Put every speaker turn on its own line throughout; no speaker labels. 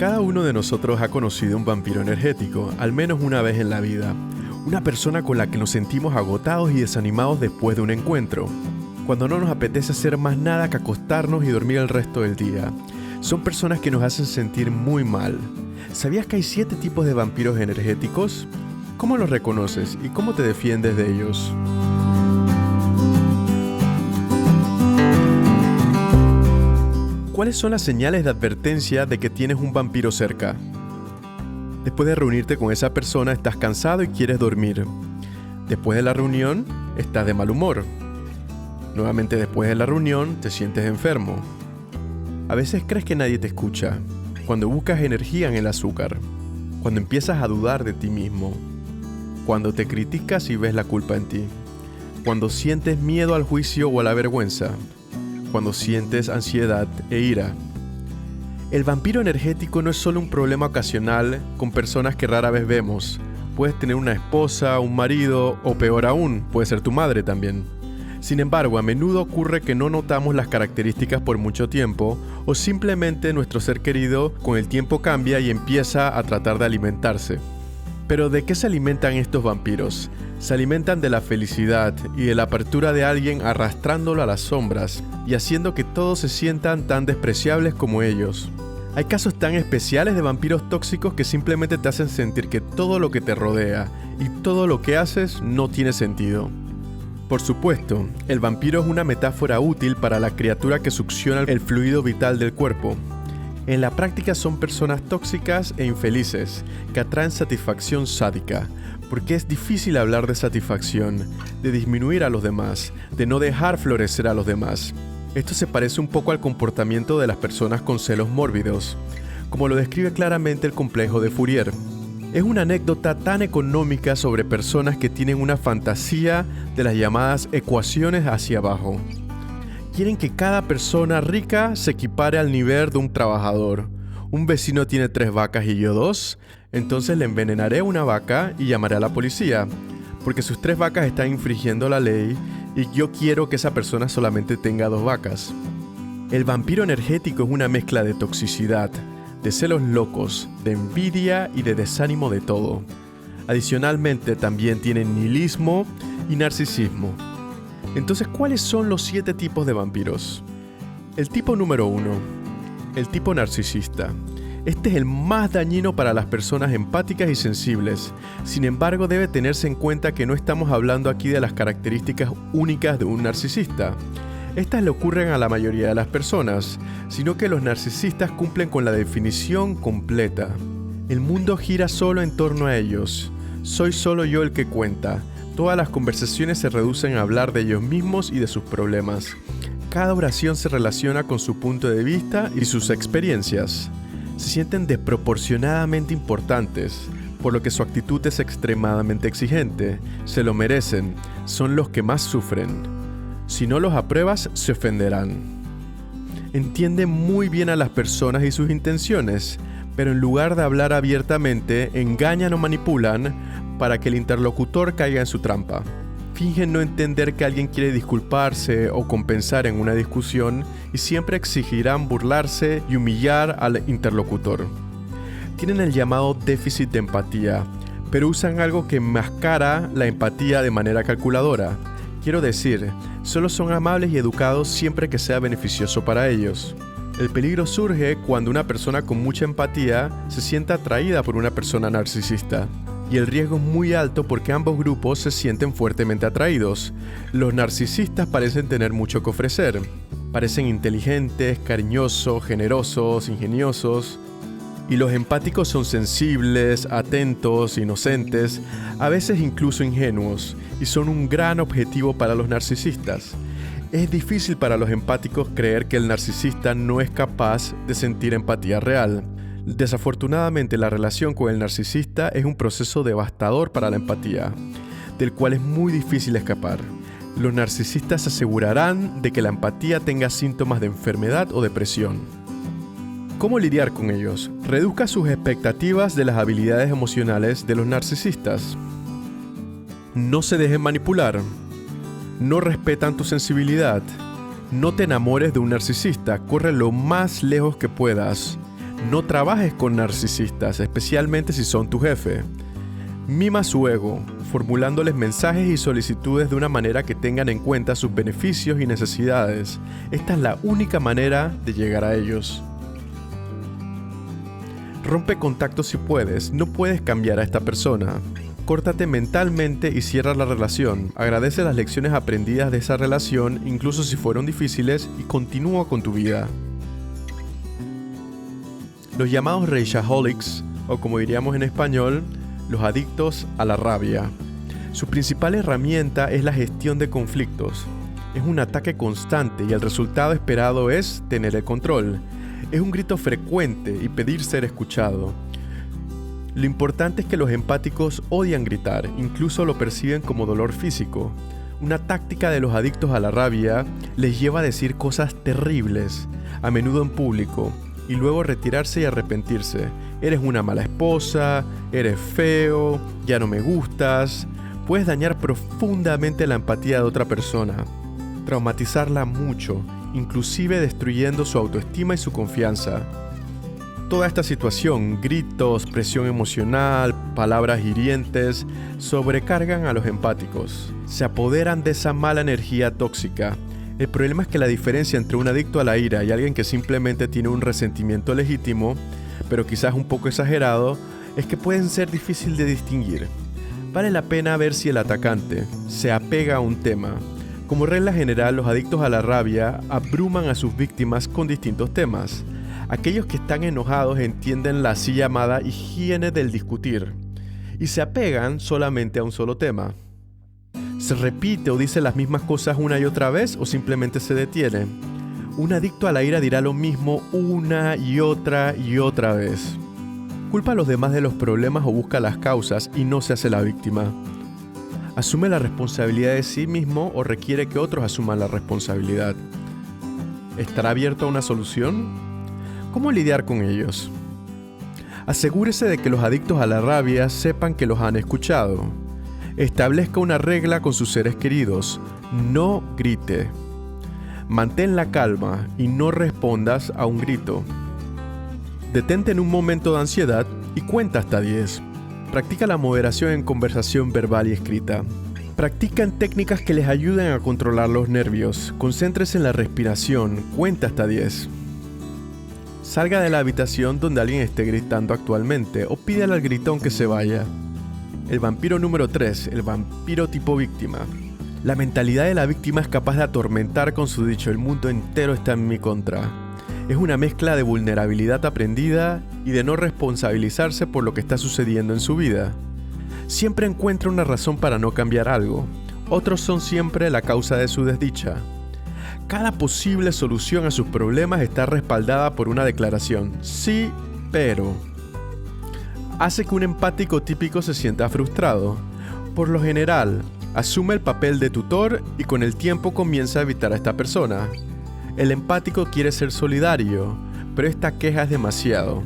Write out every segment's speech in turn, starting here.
Cada uno de nosotros ha conocido un vampiro energético, al menos una vez en la vida. Una persona con la que nos sentimos agotados y desanimados después de un encuentro. Cuando no nos apetece hacer más nada que acostarnos y dormir el resto del día. Son personas que nos hacen sentir muy mal. ¿Sabías que hay 7 tipos de vampiros energéticos? ¿Cómo los reconoces y cómo te defiendes de ellos? ¿Cuáles son las señales de advertencia de que tienes un vampiro cerca? Después de reunirte con esa persona, estás cansado y quieres dormir. Después de la reunión, estás de mal humor. Nuevamente después de la reunión, te sientes enfermo. A veces crees que nadie te escucha. Cuando buscas energía en el azúcar. Cuando empiezas a dudar de ti mismo. Cuando te criticas y ves la culpa en ti. Cuando sientes miedo al juicio o a la vergüenza. Cuando sientes ansiedad e ira. El vampiro energético no es solo un problema ocasional con personas que rara vez vemos. Puedes tener una esposa, un marido o peor aún, puede ser tu madre también. Sin embargo, a menudo ocurre que no notamos las características por mucho tiempo o simplemente nuestro ser querido con el tiempo cambia y empieza a tratar de alimentarse. Pero ¿de qué se alimentan estos vampiros? Se alimentan de la felicidad y de la apertura de alguien arrastrándolo a las sombras y haciendo que todos se sientan tan despreciables como ellos. Hay casos tan especiales de vampiros tóxicos que simplemente te hacen sentir que todo lo que te rodea y todo lo que haces no tiene sentido. Por supuesto, el vampiro es una metáfora útil para la criatura que succiona el fluido vital del cuerpo. En la práctica son personas tóxicas e infelices, que atraen satisfacción sádica, porque es difícil hablar de satisfacción, de disminuir a los demás, de no dejar florecer a los demás. Esto se parece un poco al comportamiento de las personas con celos mórbidos, como lo describe claramente el complejo de Fourier. Es una anécdota tan económica sobre personas que tienen una fantasía de las llamadas ecuaciones hacia abajo. Quieren que cada persona rica se equipare al nivel de un trabajador. Un vecino tiene 3 vacas y yo 2, entonces le envenenaré una vaca y llamaré a la policía, porque sus 3 vacas están infringiendo la ley y yo quiero que esa persona solamente tenga 2 vacas. El vampiro energético es una mezcla de toxicidad, de celos locos, de envidia y de desánimo de todo. Adicionalmente también tiene nihilismo y narcisismo. Entonces, ¿cuáles son los 7 tipos de vampiros? El tipo número 1, el tipo narcisista. Este es el más dañino para las personas empáticas y sensibles. Sin embargo, debe tenerse en cuenta que no estamos hablando aquí de las características únicas de un narcisista. Estas le ocurren a la mayoría de las personas, sino que los narcisistas cumplen con la definición completa. El mundo gira solo en torno a ellos. Soy solo yo el que cuenta. Todas las conversaciones se reducen a hablar de ellos mismos y de sus problemas. Cada oración se relaciona con su punto de vista y sus experiencias. Se sienten desproporcionadamente importantes, por lo que su actitud es extremadamente exigente. Se lo merecen, son los que más sufren. Si no los apruebas, se ofenderán. Entienden muy bien a las personas y sus intenciones, pero en lugar de hablar abiertamente, engañan o manipulan para que el interlocutor caiga en su trampa. Fingen no entender que alguien quiere disculparse o compensar en una discusión y siempre exigirán burlarse y humillar al interlocutor. Tienen el llamado déficit de empatía, pero usan algo que enmascara la empatía de manera calculadora. Quiero decir, solo son amables y educados siempre que sea beneficioso para ellos. El peligro surge cuando una persona con mucha empatía se sienta atraída por una persona narcisista. Y el riesgo es muy alto porque ambos grupos se sienten fuertemente atraídos. Los narcisistas parecen tener mucho que ofrecer. Parecen inteligentes, cariñosos, generosos, ingeniosos. Y los empáticos son sensibles, atentos, inocentes, a veces incluso ingenuos, y son un gran objetivo para los narcisistas. Es difícil para los empáticos creer que el narcisista no es capaz de sentir empatía real. Desafortunadamente, la relación con el narcisista es un proceso devastador para la empatía, del cual es muy difícil escapar. Los narcisistas asegurarán de que la empatía tenga síntomas de enfermedad o depresión. ¿Cómo lidiar con ellos? Reduzca sus expectativas de las habilidades emocionales de los narcisistas. No se dejen manipular. No respetan tu sensibilidad. No te enamores de un narcisista. Corre lo más lejos que puedas. No trabajes con narcisistas, especialmente si son tu jefe. Mima su ego, formulándoles mensajes y solicitudes de una manera que tengan en cuenta sus beneficios y necesidades. Esta es la única manera de llegar a ellos. Rompe contacto si puedes, no puedes cambiar a esta persona. Córtate mentalmente y cierra la relación. Agradece las lecciones aprendidas de esa relación, incluso si fueron difíciles, y continúa con tu vida. Los llamados rageaholics, o como diríamos en español, los adictos a la rabia. Su principal herramienta es la gestión de conflictos. Es un ataque constante y el resultado esperado es tener el control. Es un grito frecuente y pedir ser escuchado. Lo importante es que los empáticos odian gritar, incluso lo perciben como dolor físico. Una táctica de los adictos a la rabia les lleva a decir cosas terribles, a menudo en público, y luego retirarse y arrepentirse. Eres una mala esposa, eres feo, ya no me gustas. Puedes dañar profundamente la empatía de otra persona, traumatizarla mucho, inclusive destruyendo su autoestima y su confianza. Toda esta situación, gritos, presión emocional, palabras hirientes, sobrecargan a los empáticos. Se apoderan de esa mala energía tóxica. El problema es que la diferencia entre un adicto a la ira y alguien que simplemente tiene un resentimiento legítimo, pero quizás un poco exagerado, es que pueden ser difíciles de distinguir. Vale la pena ver si el atacante se apega a un tema. Como regla general, los adictos a la rabia abruman a sus víctimas con distintos temas. Aquellos que están enojados entienden la así llamada higiene del discutir y se apegan solamente a un solo tema. ¿Se repite o dice las mismas cosas una y otra vez o simplemente se detiene? Un adicto a la ira dirá lo mismo una y otra vez. Culpa a los demás de los problemas o busca las causas y no se hace la víctima. Asume la responsabilidad de sí mismo o requiere que otros asuman la responsabilidad. ¿Estará abierto a una solución? ¿Cómo lidiar con ellos? Asegúrese de que los adictos a la rabia sepan que los han escuchado. Establezca una regla con sus seres queridos. No grite. Mantén la calma y no respondas a un grito. Detente en un momento de ansiedad y cuenta hasta 10. Practica la moderación en conversación verbal y escrita. Practican técnicas que les ayuden a controlar los nervios. Concéntrese en la respiración. Cuenta hasta 10. Salga de la habitación donde alguien esté gritando actualmente o pídale al gritón que se vaya. El vampiro número 3, el vampiro tipo víctima. La mentalidad de la víctima es capaz de atormentar con su dicho: el mundo entero está en mi contra. Es una mezcla de vulnerabilidad aprendida y de no responsabilizarse por lo que está sucediendo en su vida. Siempre encuentra una razón para no cambiar algo. Otros son siempre la causa de su desdicha. Cada posible solución a sus problemas está respaldada por una declaración: sí, pero. Hace que un empático típico se sienta frustrado. Por lo general, asume el papel de tutor y con el tiempo comienza a evitar a esta persona. El empático quiere ser solidario, pero esta queja es demasiado.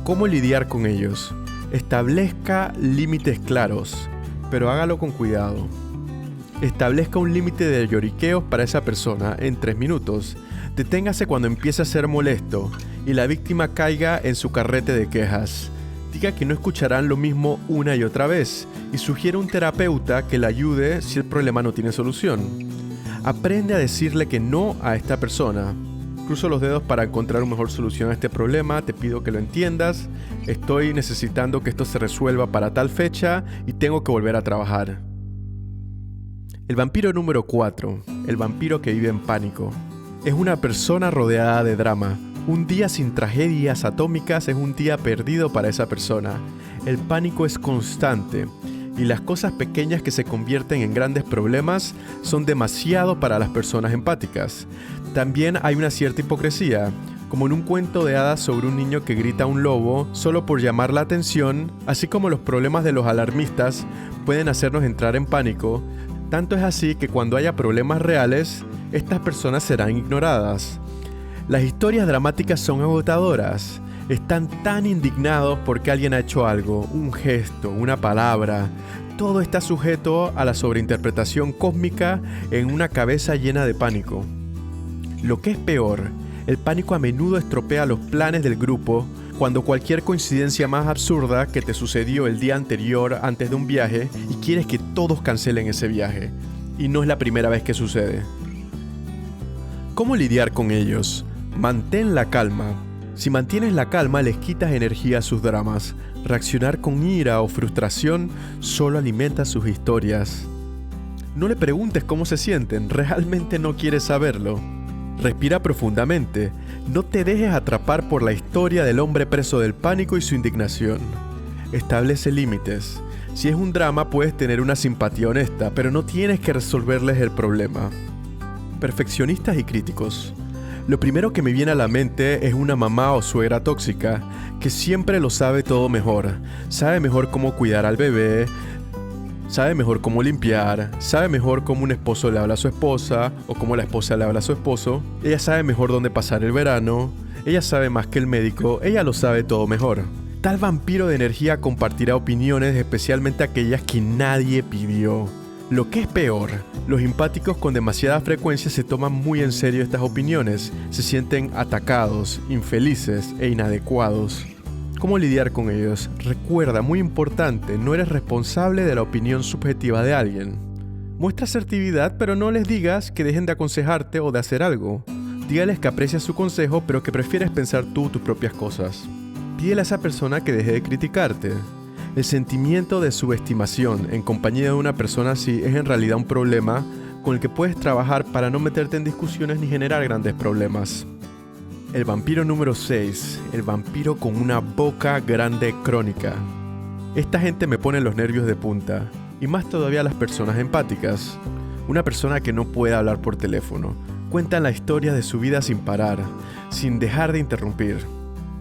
¿Cómo lidiar con ellos? Establezca límites claros, pero hágalo con cuidado. Establezca un límite de lloriqueos para esa persona en 3 minutos. Deténgase cuando empiece a ser molesto y la víctima caiga en su carrete de quejas. Diga que no escucharán lo mismo una y otra vez y sugiere un terapeuta que le ayude si el problema no tiene solución. Aprende a decirle que no a esta persona. Cruzo los dedos para encontrar una mejor solución a este problema, te pido que lo entiendas, estoy necesitando que esto se resuelva para tal fecha y tengo que volver a trabajar. El vampiro número 4, el vampiro que vive en pánico. Es una persona rodeada de drama. Un día sin tragedias atómicas es un día perdido para esa persona. El pánico es constante y las cosas pequeñas que se convierten en grandes problemas son demasiado para las personas empáticas. También hay una cierta hipocresía, como en un cuento de hadas sobre un niño que grita a un lobo solo por llamar la atención, así como los problemas de los alarmistas pueden hacernos entrar en pánico. Tanto es así que cuando haya problemas reales, estas personas serán ignoradas. Las historias dramáticas son agotadoras. Están tan indignados porque alguien ha hecho algo, un gesto, una palabra. Todo está sujeto a la sobreinterpretación cósmica en una cabeza llena de pánico. Lo que es peor, el pánico a menudo estropea los planes del grupo Cuando cualquier coincidencia más absurda que te sucedió el día anterior antes de un viaje y quieres que todos cancelen ese viaje. Y no es la primera vez que sucede. ¿Cómo lidiar con ellos? Mantén la calma. Si mantienes la calma, les quitas energía a sus dramas. Reaccionar con ira o frustración solo alimenta sus historias. No le preguntes cómo se sienten, realmente no quieres saberlo. Respira profundamente. No te dejes atrapar por la historia del hombre preso del pánico y su indignación. Establece límites. Si es un drama, puedes tener una simpatía honesta, pero no tienes que resolverles el problema. Perfeccionistas y críticos. Lo primero que me viene a la mente es una mamá o suegra tóxica que siempre lo sabe todo mejor. Sabe mejor cómo cuidar al bebé, sabe mejor cómo limpiar, sabe mejor cómo un esposo le habla a su esposa o cómo la esposa le habla a su esposo. Ella sabe mejor dónde pasar el verano, ella sabe más que el médico, ella lo sabe todo mejor. Tal vampiro de energía compartirá opiniones, especialmente aquellas que nadie pidió. Lo que es peor, los empáticos con demasiada frecuencia se toman muy en serio estas opiniones, se sienten atacados, infelices e inadecuados. ¿Cómo lidiar con ellos? Recuerda, muy importante, no eres responsable de la opinión subjetiva de alguien. Muestra asertividad, pero no les digas que dejen de aconsejarte o de hacer algo. Dígales que aprecias su consejo, pero que prefieres pensar tú tus propias cosas. Pídele a esa persona que deje de criticarte. El sentimiento de subestimación en compañía de una persona así es en realidad un problema con el que puedes trabajar para no meterte en discusiones ni generar grandes problemas. El vampiro número 6, el vampiro con una boca grande crónica. Esta gente me pone los nervios de punta, y más todavía las personas empáticas. Una persona que no puede hablar por teléfono, cuentan la historia de su vida sin parar, sin dejar de interrumpir.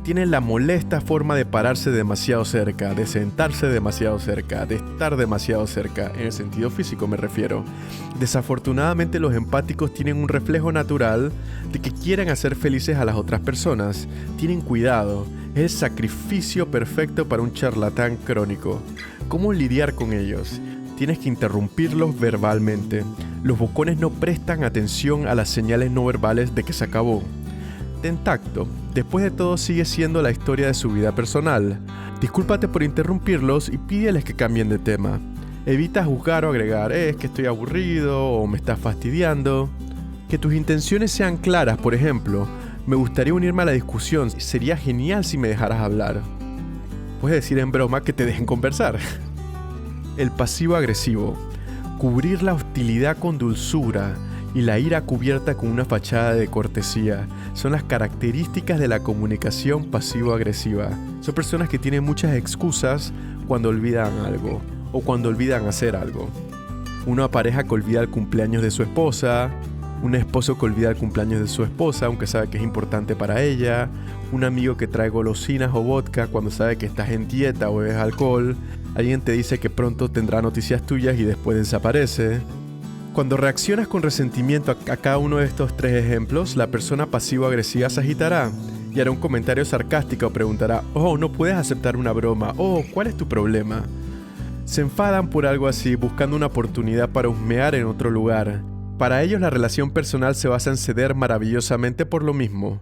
Tienen la molesta forma de pararse demasiado cerca, de sentarse demasiado cerca, de estar demasiado cerca, en el sentido físico me refiero. Desafortunadamente los empáticos tienen un reflejo natural de que quieren hacer felices a las otras personas. Tienen cuidado, es el sacrificio perfecto para un charlatán crónico. ¿Cómo lidiar con ellos? Tienes que interrumpirlos verbalmente. Los bocones no prestan atención a las señales no verbales de que se acabó. Ten tacto. Después de todo sigue siendo la historia de su vida personal. Discúlpate por interrumpirlos y pídeles que cambien de tema. Evita juzgar o agregar, es que estoy aburrido o me estás fastidiando. Que tus intenciones sean claras, por ejemplo, me gustaría unirme a la discusión, sería genial si me dejaras hablar. Puedes decir en broma que te dejen conversar. El pasivo agresivo. Cubrir la hostilidad con dulzura y la ira cubierta con una fachada de cortesía son las características de la comunicación pasivo-agresiva. Son personas que tienen muchas excusas cuando olvidan algo o cuando olvidan hacer algo. Una pareja que olvida el cumpleaños de su esposa, un esposo que olvida el cumpleaños de su esposa aunque sabe que es importante para ella, un amigo que trae golosinas o vodka cuando sabe que estás en dieta o bebes alcohol, alguien te dice que pronto tendrá noticias tuyas y después desaparece. Cuando reaccionas con resentimiento a cada uno de estos tres ejemplos, la persona pasivo-agresiva se agitará y hará un comentario sarcástico o preguntará, oh, no puedes aceptar una broma, oh, ¿cuál es tu problema? Se enfadan por algo así, buscando una oportunidad para husmear en otro lugar. Para ellos la relación personal se basa en ceder maravillosamente por lo mismo.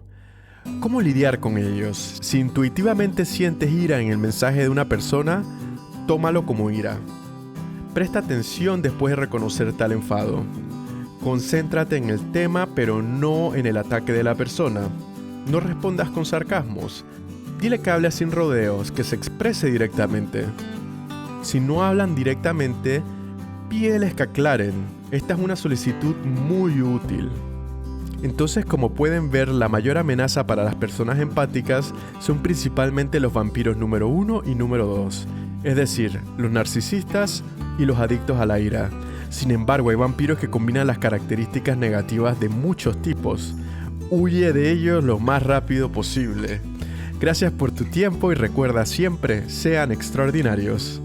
¿Cómo lidiar con ellos? Si intuitivamente sientes ira en el mensaje de una persona, tómalo como ira. Presta atención después de reconocer tal enfado. Concéntrate en el tema, pero no en el ataque de la persona. No respondas con sarcasmos. Dile que hable sin rodeos, que se exprese directamente. Si no hablan directamente, pídeles que aclaren. Esta es una solicitud muy útil. Entonces, como pueden ver, la mayor amenaza para las personas empáticas son principalmente los vampiros número 1 y número 2. Es decir, los narcisistas y los adictos a la ira. Sin embargo, hay vampiros que combinan las características negativas de muchos tipos. Huye de ellos lo más rápido posible. Gracias por tu tiempo y recuerda siempre, sean extraordinarios.